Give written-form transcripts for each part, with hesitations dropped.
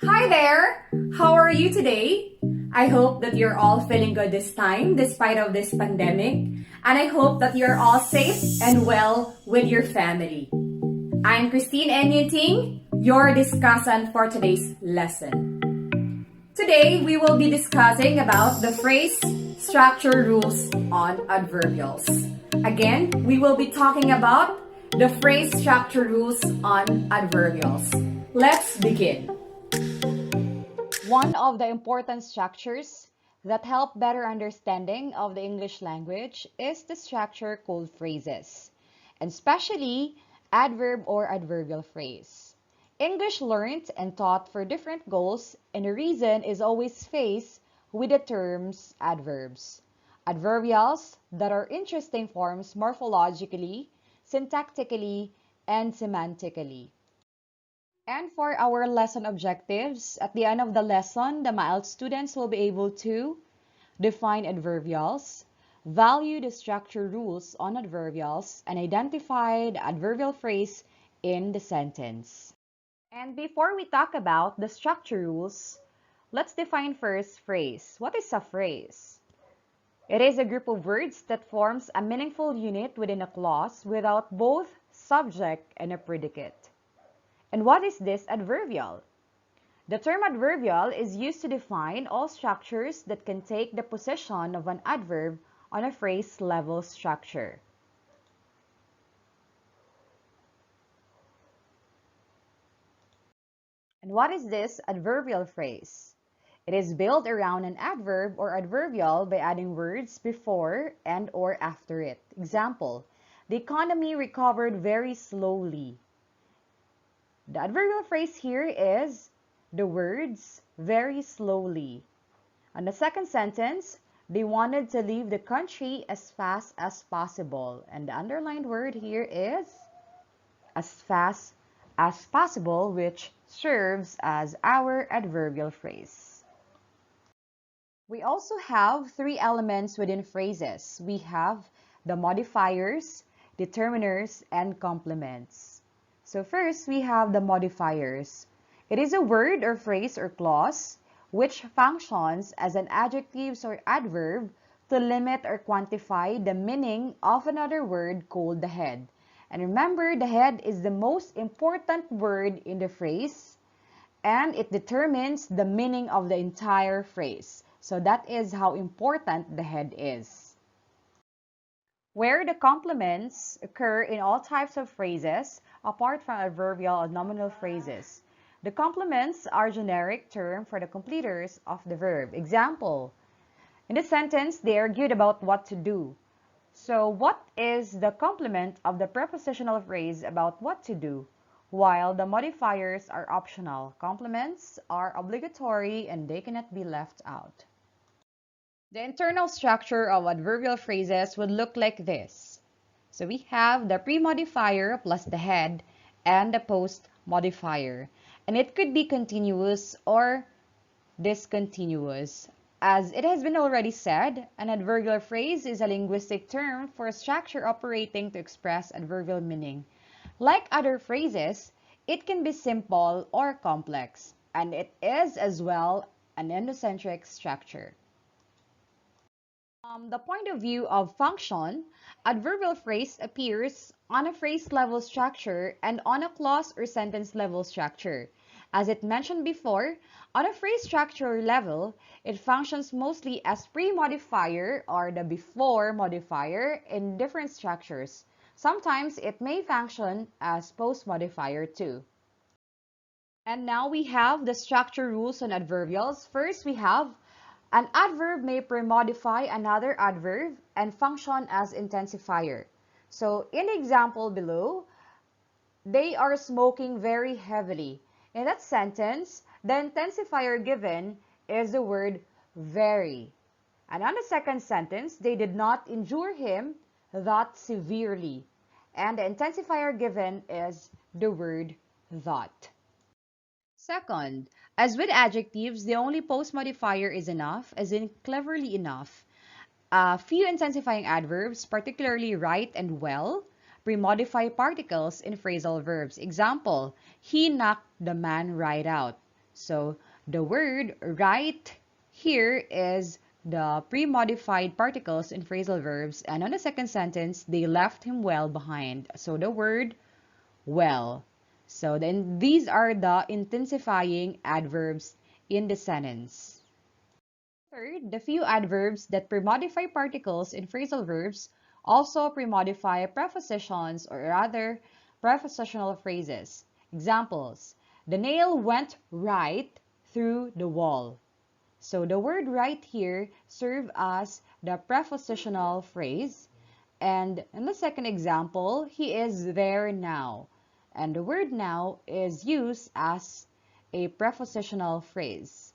Hi there! How are you today? I hope that you're all feeling good this time despite of this pandemic, and I hope that you're all safe and well with your family. I'm Cristine and Yonting, your discussant for today's lesson. Today, we will be discussing about the phrase structure rules on adverbials. Again, we will be talking about the phrase structure rules on adverbials. Let's begin. One of the important structures that help better understanding of the English language is the structure called phrases, and especially adverb or adverbial phrase. English learned and taught for different goals, and the reason is always faced with the terms adverbs. Adverbials that are interesting forms morphologically, syntactically, and semantically. And for our lesson objectives, at the end of the lesson, the mild students will be able to define adverbials, value the structure rules on adverbials, and identify the adverbial phrase in the sentence. And before we talk about the structure rules, let's define first phrase. What is a phrase? It is a group of words that forms a meaningful unit within a clause without both subject and a predicate. And what is this adverbial? The term adverbial is used to define all structures that can take the position of an adverb on a phrase level structure. And what is this adverbial phrase? It is built around an adverb or adverbial by adding words before and or after it. Example, the economy recovered very slowly. The adverbial phrase here is the words very slowly. On the second sentence, they wanted to leave the country as fast as possible. And the underlined word here is as fast as possible, which serves as our adverbial phrase. We also have three elements within phrases. We have the modifiers, determiners, and complements. So first, we have the modifiers. It is a word or phrase or clause which functions as an adjective or adverb to limit or quantify the meaning of another word called the head. And remember, the head is the most important word in the phrase, and it determines the meaning of the entire phrase. So that is how important the head is. Where the complements occur in all types of phrases, apart from adverbial and nominal phrases. The complements are generic term for the completers of the verb. Example, in the sentence, they argued about what to do. So what is the complement of the prepositional phrase about what to do? While the modifiers are optional, complements are obligatory and they cannot be left out. The internal structure of adverbial phrases would look like this. So we have the pre-modifier plus the head and the post-modifier. And it could be continuous or discontinuous. As it has been already said, an adverbial phrase is a linguistic term for a structure operating to express adverbial meaning. Like other phrases, it can be simple or complex, and it is as well an endocentric structure. From the point of view of function, adverbial phrase appears on a phrase level structure and on a clause or sentence level structure. As it mentioned before, on a phrase structure level, it functions mostly as pre-modifier or the before modifier in different structures. Sometimes it may function as post-modifier too. And now we have the structure rules on adverbials. First, we have an adverb may pre-modify another adverb and function as intensifier. So in the example below, they are smoking very heavily. In that sentence, the intensifier given is the word very. And on the second sentence, they did not injure him that severely. And the intensifier given is the word that. Second, as with adjectives, the only post modifier is enough, as in cleverly enough. Few intensifying adverbs, particularly right and well, pre-modify particles in phrasal verbs. Example, he knocked the man right out. So the word right here is the pre-modified particles in phrasal verbs, and on the second sentence, they left him well behind. So the word well. So then these are the intensifying adverbs in the sentence. Third, the few adverbs that pre-modify particles in phrasal verbs also pre-modify prepositions or rather prepositional phrases. Examples: the nail went right through the wall. So the word right here serves as the prepositional phrase. And in the second example, he is there now. And the word now is used as a prepositional phrase.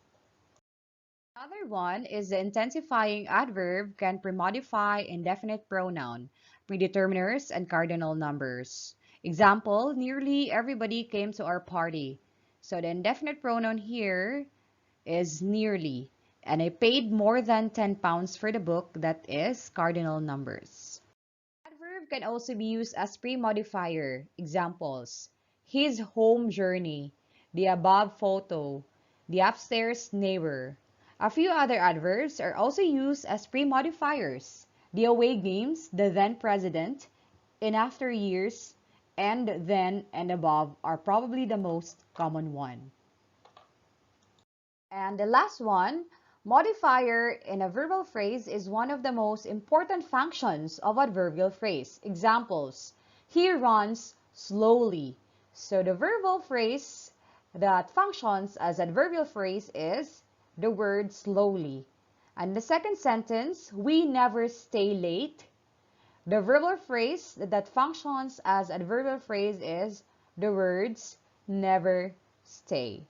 Another one is the intensifying adverb can premodify indefinite pronoun, predeterminers, and cardinal numbers. Example, nearly everybody came to our party. So the indefinite pronoun here is nearly, and I paid more than £10 for the book. That is cardinal numbers. Adverb can also be used as pre-modifier. Examples: his home journey, the above photo, the upstairs neighbor. A few other adverbs are also used as pre-modifiers. The away games, the then president, in after years, and then and above are probably the most common one. And the last one, modifier in a verbal phrase is one of the most important functions of adverbial phrase. Examples: he runs slowly. So the verbal phrase that functions as adverbial phrase is the word slowly. And the second sentence, we never stay late. The verbal phrase that functions as adverbial phrase is the words never stay.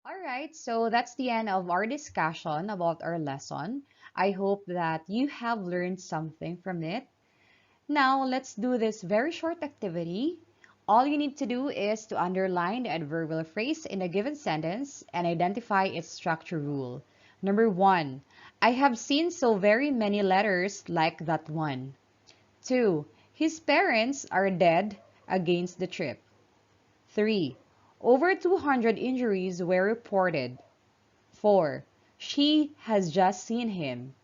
Alright, so that's the end of our discussion about our lesson. I hope that you have learned something from it. Now, let's do this very short activity. All you need to do is to underline the adverbial phrase in a given sentence and identify its structure rule. Number 1, I have seen so very many letters like that one. 2, his parents are dead against the trip. 3, over 200 injuries were reported. 4, she has just seen him.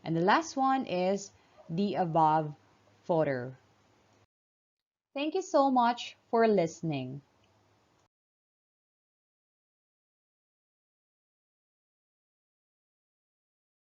And the last one is the above photo. Thank you so much for listening.